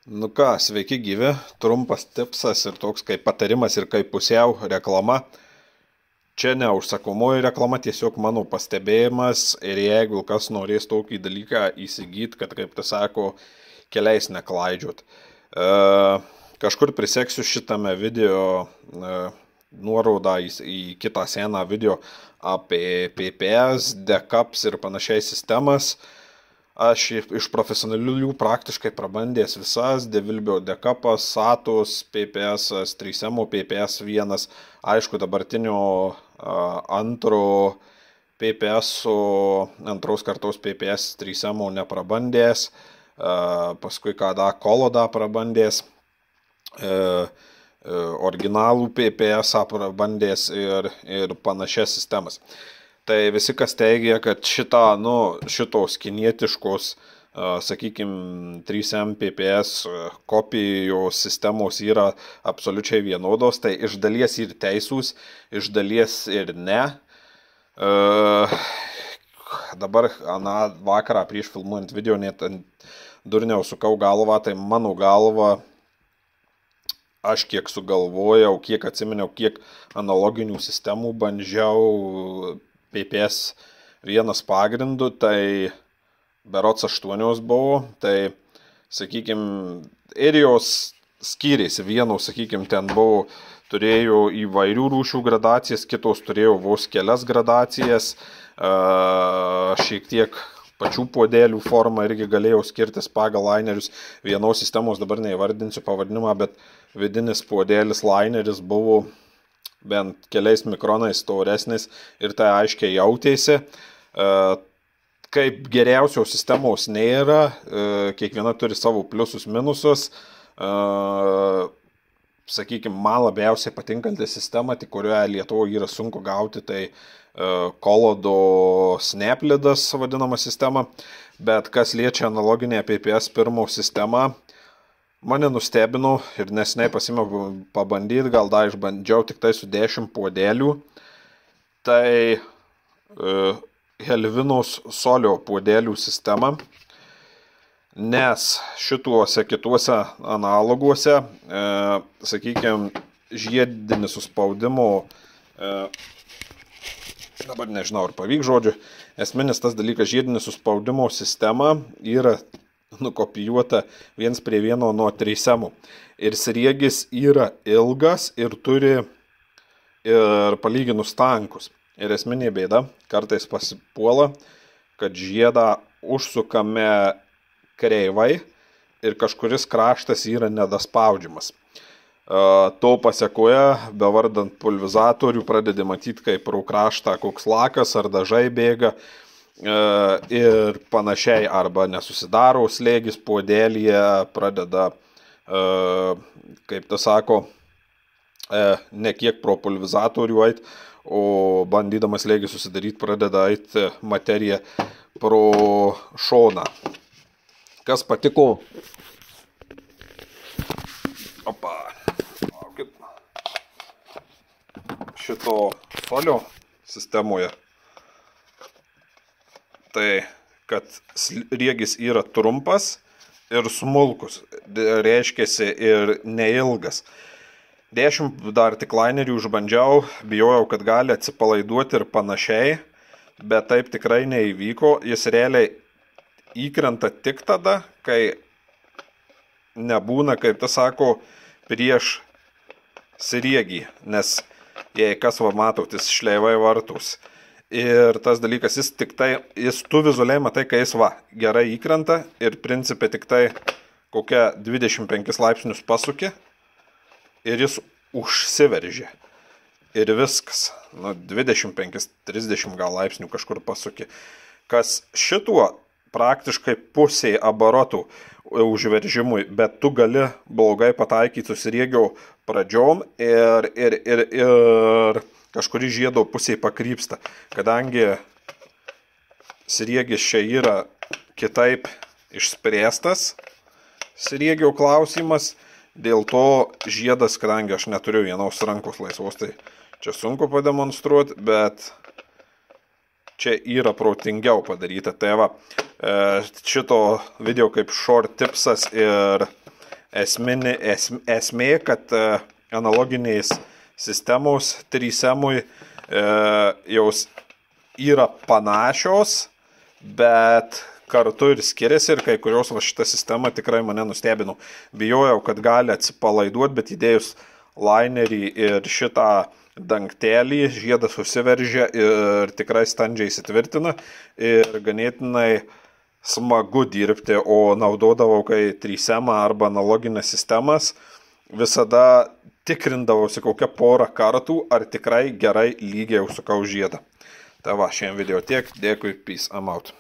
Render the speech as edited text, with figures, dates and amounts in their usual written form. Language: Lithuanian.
Nu ką, sveiki gyvi, trumpas tipsas ir toks kaip patarimas ir kaip pusiau reklama. Čia ne užsakomoji reklama, tiesiog mano pastebėjimas ir jeigu kas norės tokį dalyką įsigyti, kad kaip tai sako, keliais neklaidžiot. Kažkur priseksiu šitame video nuorodą į kitą seną video apie PPS, Decaps ir panašiai sistemas. Aš iš profesionalių praktiškai prabandęs visas, Devilbio Decapas, Satos, PPS 3M, PPS 1, aišku dabartinio antro PPS, antros kartos PPS 3M neprabandęs, paskui kada Kolodą prabandęs, originalų PPS prabandęs ir panašias sistemas. Tai visi, kas teigia, kad šitos kinietiškos, sakykime, 3M PPS kopijos sistemos yra absoliučiai vienodos, tai iš dalies ir teisūs, iš dalies ir ne. Dabar vakarą prieš filmuojant video net durniau sukau galvą, tai mano galva, aš kiek sugalvojau, kiek atsiminiau, kiek analoginių sistemų bandžiau PPS 1 pagrindu, tai berods 8 buvo, tai, sakykime, ir jos skyrėsi. Vienos, sakykime, ten buvo, turėjo įvairių rūšių gradacijas, kitos turėjo vos kelias gradacijas, šiek tiek pačių puodelių forma irgi galėjo skirtis pagal lainerius. Vienos sistemos, dabar neįvardinsiu pavadinimą, bet vidinis puodelis laineris buvo bent keliais mikronais storesnis ir tai aiškiai jautėsi. Kaip geriausios sistemos nėra, kiekviena turi savo pliusus, minusus. Sakykime, man labiausiai patinkanti sistema, tik kurioje Lietuvoje yra sunku gauti, tai Kolodo Snaplidas vadinama sistema, bet kas liečia analoginę PPS 1 sistemą, mane nustebino ir neseniai pasimiau pabandyti, gal dar išbandžiau tik tai su 10 puodelių. Tai Helvinos Solio puodelių sistema, nes šituose kituose analoguose, sakykime, žiedinis suspaudimo, dabar nežinau, ar pavyks žodžiu, esminis tas dalykas, žiedinis suspaudimo sistema yra nukopijuota 1:1 nuo 3M. Ir sriegis yra ilgas ir turi ir palyginus tankus. Ir esminė bėda, kartais pasipuola, kad žiedą užsukame kreivai ir kažkuris kraštas yra nedaspaudžiamas. To pasekoje, bevardant pulvizatorių, pradedi matyti, kaip pro kraštą koks lakas ar dažai bėga, ir panašiai, arba nesusidaro slėgis puodelyje, pradeda, kaip tai sako, ne kiek pro pulvizatorių eit, o bandydamas slėgį susidaryti, pradeda eit materija pro šoną. Kas patiko? Opa, šito Solio sistemoje, tai kad sriegis yra trumpas ir smulkus, reiškiasi ir neilgas. 10 dar tik lainerių išbandžiau, bijojau, kad gali atsipalaiduoti ir panašiai, bet taip tikrai neįvyko. Jis realiai įkrenta tik tada, kai nebūna, kaip tai sako, prieš sriegį, nes jei kas va matot, jis šleivai vartus. Ir tas dalykas, tu vizualiai matai, kai jis gerai įkrenta ir principė tik tai kokią 25 laipsnius pasuki ir jis užsiveržia. Ir viskas, 25-30 gal laipsnių kažkur pasuki. Kas šituo praktiškai pusiai abarotų užveržimui, bet tu gali blogai pataikyti su sriegio pradžiom ir kažkuri žiedo pusiai pakrypsta. Kadangi sriegis čia yra kitaip išspręstas, sriegio klausimas, dėl to žiedas, kadangi aš neturiu vienos rankos laisvos, tai čia sunku pademonstruoti, bet čia yra protingiau padaryta. Tai va, šito video kaip short tipsas ir esmė, kad analoginiais sistemos 3M jos yra panašios, bet kartu ir skiriasi ir kai kurios šitą sistemą tikrai mane nustebino. Bijojau, kad gali atsipalaiduoti, bet įdėjus linerį ir šitą dangtelį, žiedas susiveržia ir tikrai standžiai įsitvirtina ir ganėtinai smagu dirbti, o naudodavau, kai 3M arba analoginės sistemas, visada tikrindavausi kokią porą kartų, ar tikrai gerai lygiai užsukau žiedą. Tai va, šiandien video tiek, dėkui, peace, I'm out.